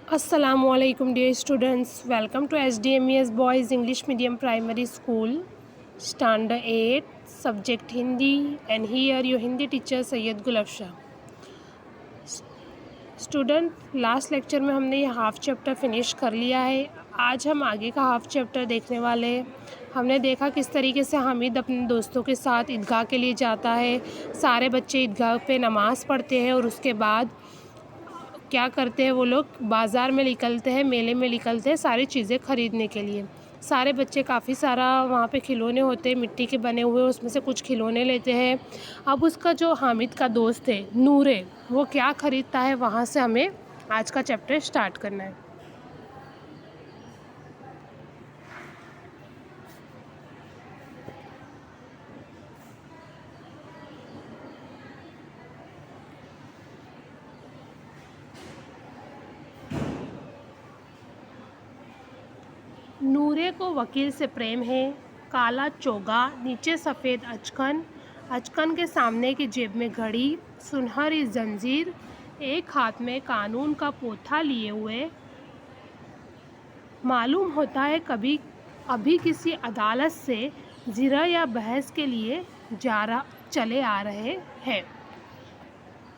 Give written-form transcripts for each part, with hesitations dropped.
Assalamualaikum dear students, welcome to SDMES Boys English Medium Primary School, Standard 8, Subject Hindi, and here your Hindi teacher Sayyed Gulab Shah. Student, last lecture में हमने ये half chapter finish कर लिया है। आज हम आगे का हाफ चैप्टर देखने वाले हैं। हमने देखा किस तरीके से हामिद अपने दोस्तों के साथ ईदगाह के लिए जाता है। सारे बच्चे ईदगाह पे नमाज़ पढ़ते हैं और उसके बाद क्या करते हैं, वो लोग बाज़ार में निकलते हैं, मेले में निकलते हैं सारी चीज़ें ख़रीदने के लिए। सारे बच्चे काफ़ी सारा वहाँ पे खिलौने होते हैं मिट्टी के बने हुए, उसमें से कुछ खिलौने लेते हैं। अब उसका जो हामिद का दोस्त है नूरे, वो क्या ख़रीदता है, वहाँ से हमें आज का चैप्टर स्टार्ट करना है। नूरे को वकील से प्रेम है। काला चोगा, नीचे सफ़ेद अचकन, अचकन के सामने की जेब में घड़ी, सुनहरी जंजीर, एक हाथ में कानून का पोथा लिए हुए। मालूम होता है कभी अभी किसी अदालत से ज़िरा या बहस के लिए चले आ रहे हैं।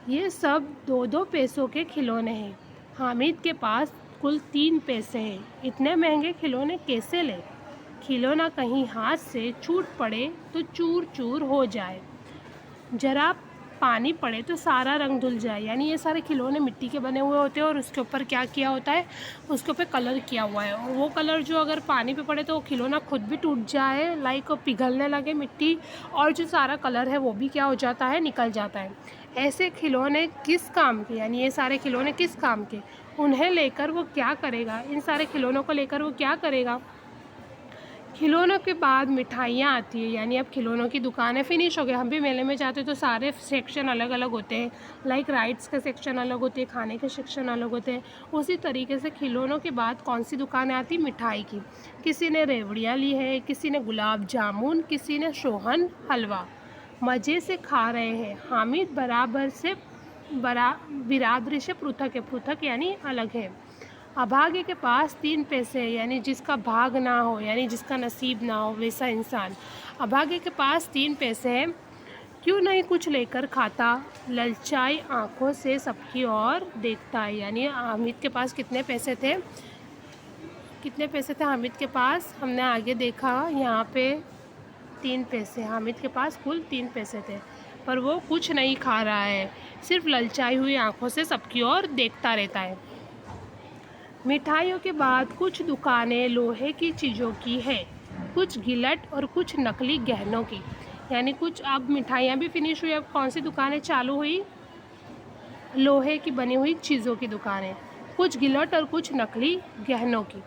ये सब 2-2 पैसों के खिलौने हैं। हामिद के पास कुल 3 पैसे हैं। इतने महंगे खिलौने कैसे ले? खिलौना कहीं हाथ से छूट पड़े तो चूर चूर हो जाए, जरा पानी पड़े तो सारा रंग धुल जाए। यानी ये सारे खिलौने मिट्टी के बने हुए होते हैं और उसके ऊपर क्या किया होता है, उसके ऊपर कलर किया हुआ है। और वो कलर जो अगर पानी पे पड़े तो वो खिलौना खुद भी टूट जाए, लाइक पिघलने लगे मिट्टी, और जो सारा कलर है वो भी क्या हो जाता है, निकल जाता है। ऐसे खिलौने किस काम के, यानी ये सारे खिलौने किस काम के, उन्हें लेकर वो क्या करेगा, इन सारे खिलौनों को लेकर वो क्या करेगा। खिलौनों के बाद मिठाइयाँ आती है, यानी अब खिलौनों की दुकानें फिनिश हो गई। हम भी मेले में जाते तो सारे सेक्शन अलग अलग होते हैं, लाइक राइड्स का सेक्शन अलग होते हैं, खाने के सेक्शन अलग होते हैं। उसी तरीके से खिलौनों के बाद कौन सी दुकानें आती, मिठाई की। किसी ने रेवड़ियाँ ली है, किसी ने गुलाब जामुन, किसी ने सोहन हलवा। मज़े से खा रहे हैं। हामिद बिरादरी से पृथक है, पृथक यानी अलग है। अभागे के पास 3 पैसे हैं, यानी जिसका भाग ना हो, यानी जिसका नसीब ना हो वैसा इंसान। अभागे के पास 3 पैसे हैं, क्यों नहीं कुछ लेकर खाता, ललचाई आंखों से सबकी ओर देखता है। यानी हामिद के पास कितने पैसे थे, हामिद के पास, हमने आगे देखा यहाँ पे 3 पैसे। हामिद के पास कुल 3 पैसे थे, पर वो कुछ नहीं खा रहा है, सिर्फ ललचाई हुई आंखों से सबकी ओर देखता रहता है। मिठाइयों के बाद कुछ दुकानें लोहे की चीज़ों की है, कुछ गिलट और कुछ नकली गहनों की। यानी कुछ, अब मिठाइयाँ भी फिनिश हुई, अब कौन सी दुकानें चालू हुई, लोहे की बनी हुई चीज़ों की दुकानें, कुछ गिलट और कुछ नकली गहनों की।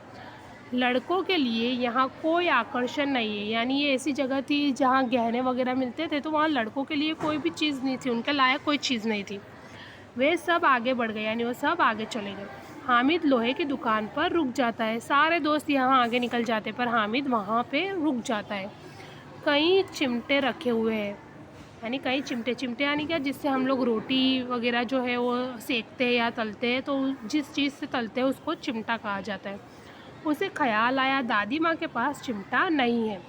लड़कों के लिए यहाँ कोई आकर्षण नहीं है, यानी ये ऐसी जगह थी जहाँ गहने वगैरह मिलते थे, तो वहाँ लड़कों के लिए कोई भी चीज़ नहीं थी, उनके लायक कोई चीज़ नहीं थी। वे सब आगे बढ़ गए, यानी वो सब आगे चले गए। हामिद लोहे की दुकान पर रुक जाता है। सारे दोस्त यहाँ आगे निकल जाते, पर हामिद वहाँ पे रुक जाता है। कई चिमटे रखे हुए हैं, यानी कई चिमटे यानी क्या, जिससे हम लोग रोटी वगैरह जो है वो सेकते हैं या तलते हैं, तो जिस चीज़ से तलते हैं उसको चिमटा कहा जाता है। उसे ख्याल आया दादी माँ के पास चिमटा नहीं है।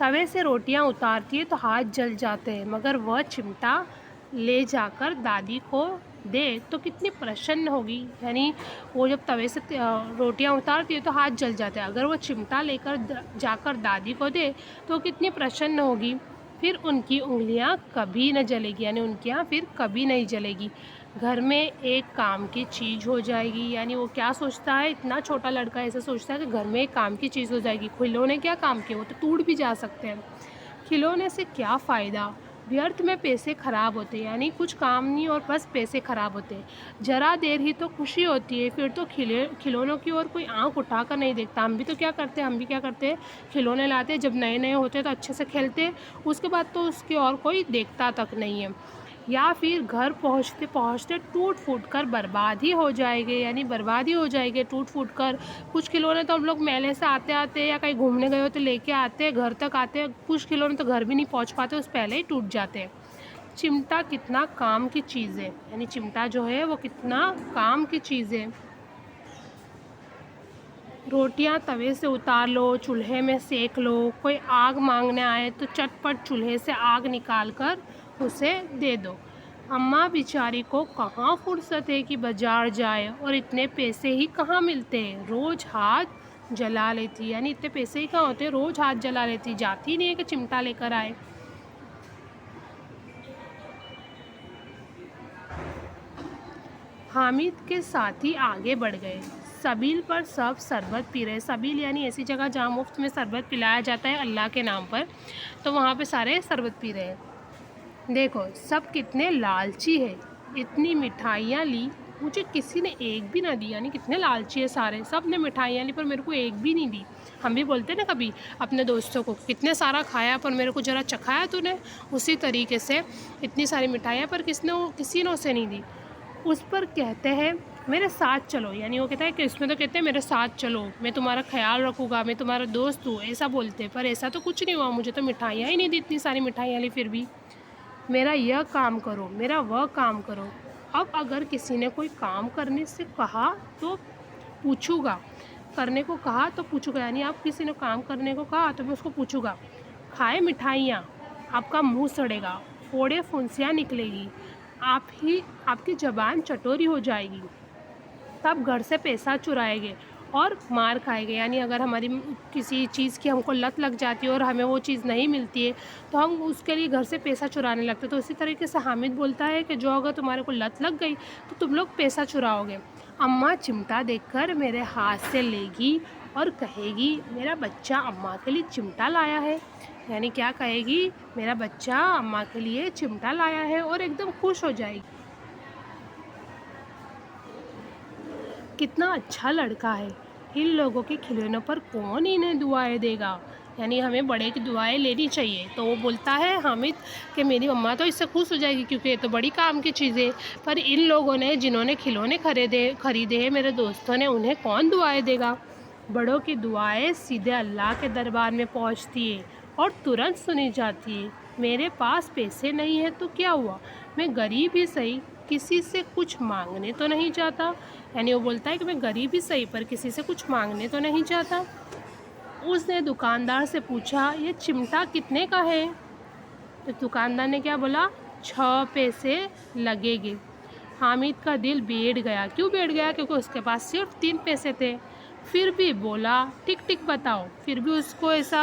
तवे से रोटियाँ उतारती है तो हाथ जल जाते हैं, मगर वह चिमटा ले जाकर दादी को दे तो कितनी प्रसन्न होगी। यानी वो जब तवे से रोटियां उतारती है तो हाथ जल जाते हैं, अगर वो चिमटा लेकर जाकर दादी को दे तो कितनी प्रसन्न होगी। फिर उनकी उंगलियां कभी न जलेगी, यानी उनकी यहाँ फिर कभी नहीं जलेगी। घर में एक काम की चीज़ हो जाएगी। यानी वो क्या सोचता है, इतना छोटा लड़का ऐसा सोचता है कि घर में एक काम की चीज़ हो जाएगी। खिलौने क्या काम के, वो तो टूट भी जा सकते हैं। खिलौने से क्या फ़ायदा, व्यर्थ में पैसे ख़राब होते हैं, यानी कुछ काम नहीं और बस पैसे ख़राब होते हैं। ज़रा देर ही तो खुशी होती है, फिर तो खिलौनों की ओर कोई आंख उठाकर नहीं देखता। हम भी क्या करते हैं, खिलौने लाते हैं, जब नए नए होते हैं तो अच्छे से खेलते हैं, उसके बाद तो उसकी ओर कोई देखता तक नहीं है। या फिर घर पहुंचते पहुंचते टूट फूट कर बर्बाद ही हो जाएंगे, यानी बर्बाद ही हो जाएंगे टूट फूट कर। कुछ खिलौने तो हम लोग मेले से आते आते या कहीं घूमने गए हो तो लेके आते हैं, घर तक आते हैं, कुछ खिलौने तो घर भी नहीं पहुंच पाते, उस पहले ही टूट जाते हैं। चिमटा कितना काम की चीज़ है, यानी चिमटा जो है वो कितना काम की चीज़ है। रोटियां तवे से उतार लो, चूल्हे में सेक लो, कोई आग मांगने आए तो चटपट चूल्हे से आग निकाल कर उसे दे दो। अम्मा बेचारी को कहाँ फुर्सत है कि बाजार जाए, और इतने पैसे ही कहाँ मिलते हैं, रोज़ हाथ जला लेती, यानी इतने पैसे ही कहाँ होते हैं, रोज़ हाथ जला लेती, जाती नहीं है कि चिमटा लेकर आए। हामिद के साथी आगे बढ़ गए। सबील पर सब शरबत पी रहे। सबील यानी ऐसी जगह जहाँ मुफ्त में शरबत पिलाया जाता है अल्लाह के नाम पर, तो वहाँ पे सारे शरबत पी रहे हैं। देखो सब कितने लालची है, इतनी मिठाइयाँ ली, मुझे किसी ने एक भी ना दी, यानी कितने लालची है सारे, सब ने मिठाइयाँ ली पर मेरे को एक भी नहीं दी। हम भी बोलते ना कभी अपने दोस्तों को, कितने सारा खाया पर मेरे को ज़रा चखाया तूने, उसी तरीके से इतनी सारी मिठाइयाँ पर किसी ने उसे नहीं दी। उस पर कहते हैं मेरे साथ चलो, यानी वो कहता है कि इसमें तो कहते हैं मेरे साथ चलो, मैं तुम्हारा ख्याल रखूँगा, मैं तुम्हारा दोस्त हूँ, ऐसा बोलते हैं, पर ऐसा तो कुछ नहीं हुआ, मुझे तो मिठाइयाँ ही नहीं दी, इतनी सारी मिठाइयाँ ली फिर भी। मेरा यह काम करो, मेरा वह काम करो। अब अगर किसी ने कोई काम करने से कहा तो पूछूंगा, करने को कहा तो पूछूंगा, यानी आप किसी ने काम करने को कहा तो मैं उसको पूछूंगा। खाए मिठाइयाँ, आपका मुंह सड़ेगा, फोड़े फुंसियाँ निकलेगी, आपकी ज़बान चटोरी हो जाएगी, तब घर से पैसा चुराएंगे और मार खाएंगे। यानी अगर हमारी किसी चीज़ की हमको लत लग जाती है और हमें वो चीज़ नहीं मिलती है तो हम उसके लिए घर से पैसा चुराने लगते हैं। तो इसी तरीके से हामिद बोलता है कि जो अगर तुम्हारे को लत लग गई तो तुम लोग पैसा चुराओगे। अम्मा चिमटा देखकर मेरे हाथ से लेगी और कहेगी मेरा बच्चा अम्मा के लिए चिमटा लाया है, यानी क्या कहेगी, मेरा बच्चा अम्मा के लिए चिमटा लाया है, और एकदम खुश हो जाएगी। कितना अच्छा लड़का है, इन लोगों के खिलौनों पर कौन इन्हें दुआएं देगा, यानी हमें बड़े की दुआएं लेनी चाहिए। तो वो बोलता है हामिद कि मेरी मम्मा तो इससे खुश हो जाएगी क्योंकि ये तो बड़ी काम की चीज़ है, पर इन लोगों ने जिन्होंने खिलौने खरीदे हैं मेरे दोस्तों ने, उन्हें कौन दुआएं देगा। बड़ों की दुआएं सीधे अल्लाह के दरबार में पहुंचती है और तुरंत सुनी जाती है। मेरे पास पैसे नहीं है तो क्या हुआ, मैं गरीब ही सही, किसी से कुछ मांगने तो नहीं चाहता, यानी वो बोलता है कि मैं गरीब ही सही पर किसी से कुछ मांगने तो नहीं चाहता। उसने दुकानदार से पूछा ये चिमटा कितने का है, तो दुकानदार ने क्या बोला, 6 पैसे लगेंगे। हामिद का दिल बैठ गया। क्यों बैठ गया, क्योंकि उसके पास सिर्फ 3 पैसे थे। फिर भी बोला टिक टिक बताओ, फिर भी उसको ऐसा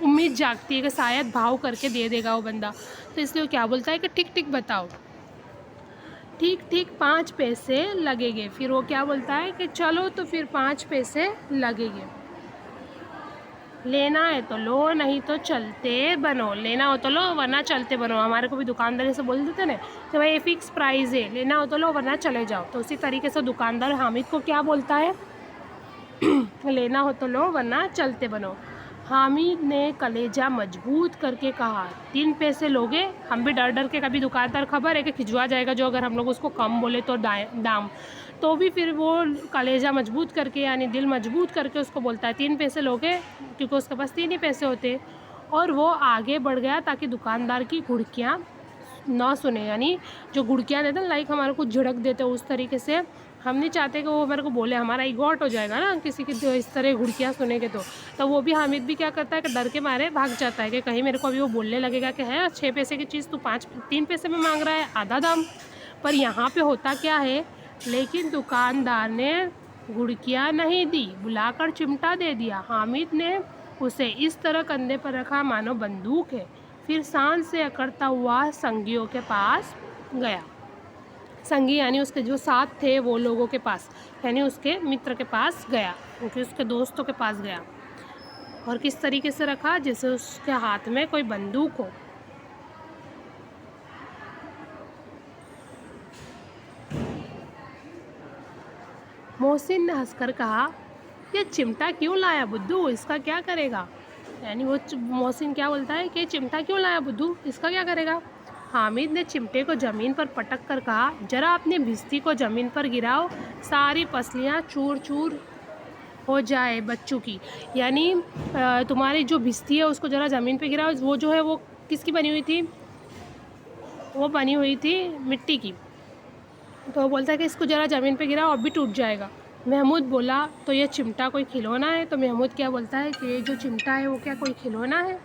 उम्मीद जागती है कि शायद भाव करके दे देगा वो बंदा, तो इसलिए वो क्या बोलता है कि टिक टिक बताओ। ठीक ठीक 5 पैसे लगेंगे। फिर वो क्या बोलता है कि चलो तो फिर 5 पैसे लगेंगे, लेना है तो लो नहीं तो चलते बनो, लेना हो तो लो वरना चलते बनो। हमारे को भी दुकानदार से बोल देते ना कि भाई ये फिक्स प्राइस है, लेना हो तो लो वरना चले जाओ, तो उसी तरीके से दुकानदार हामिद को क्या बोलता है लेना हो तो लो वरना चलते बनो। हामिद ने कलेजा मजबूत करके कहा 3 पैसे लोगे। हम भी डर डर के, कभी दुकानदार खबर है कि खिंचवा जाएगा जो अगर हम लोग उसको कम बोले तो दाम, तो भी फिर वो कलेजा मजबूत करके यानी दिल मजबूत करके उसको बोलता है 3 पैसे लोगे, क्योंकि उसके पास 3 ही पैसे होते। और वो आगे बढ़ गया ताकि दुकानदार की घुड़कियाँ ना सुने, यानी जो घुड़कियाँ देते हैं लाइक हमारे को झिड़क देते उस तरीके से हम नहीं चाहते कि वो हमारे को बोले, हमारा ईगो हर्ट हो जाएगा ना किसी की जो इस तरह घुड़कियाँ सुनेंगे तो वो भी हामिद भी क्या करता है कि डर के मारे भाग जाता है कि कहीं मेरे को अभी वो बोलने लगेगा कि है 6 पैसे की चीज़ तू 3 पैसे में मांग रहा है, आधा दाम। पर यहाँ पे होता क्या है, लेकिन दुकानदार ने घुड़कियाँ नहीं दी, बुलाकर चिमटा दे दिया। हामिद ने उसे इस तरह कंधे पर रखा मानो बंदूक है, फिर शान से अकड़ता हुआ संगियों के पास गया। संगी यानी उसके जो साथ थे वो लोगों के पास, यानी उसके मित्र के पास गया, क्योंकि उसके दोस्तों के पास गया। और किस तरीके से रखा, जैसे उसके हाथ में कोई बंदूक हो। मोहसिन ने हंसकर कहा ये चिमटा क्यों लाया बुद्धू, इसका क्या करेगा। यानी वो मोहसिन क्या बोलता है कि चिमटा क्यों लाया बुद्धू, इसका क्या करेगा। हामिद ने चिमटे को ज़मीन पर पटक कर कहा जरा अपनी भिस्ती को ज़मीन पर गिराओ, सारी पसलियाँ चूर चूर हो जाए बच्चों की, यानी तुम्हारी जो भिस्ती है उसको ज़रा ज़मीन पे गिराओ। वो जो है वो किसकी बनी हुई थी, वो बनी हुई थी मिट्टी की। तो वो बोलता है कि इसको ज़रा ज़मीन पे गिराओ, अब भी टूट जाएगा। महमूद बोला तो ये चिमटा कोई खिलौना है? तो महमूद क्या बोलता है कि ये जो चिमटा है वो क्या कोई खिलौना है?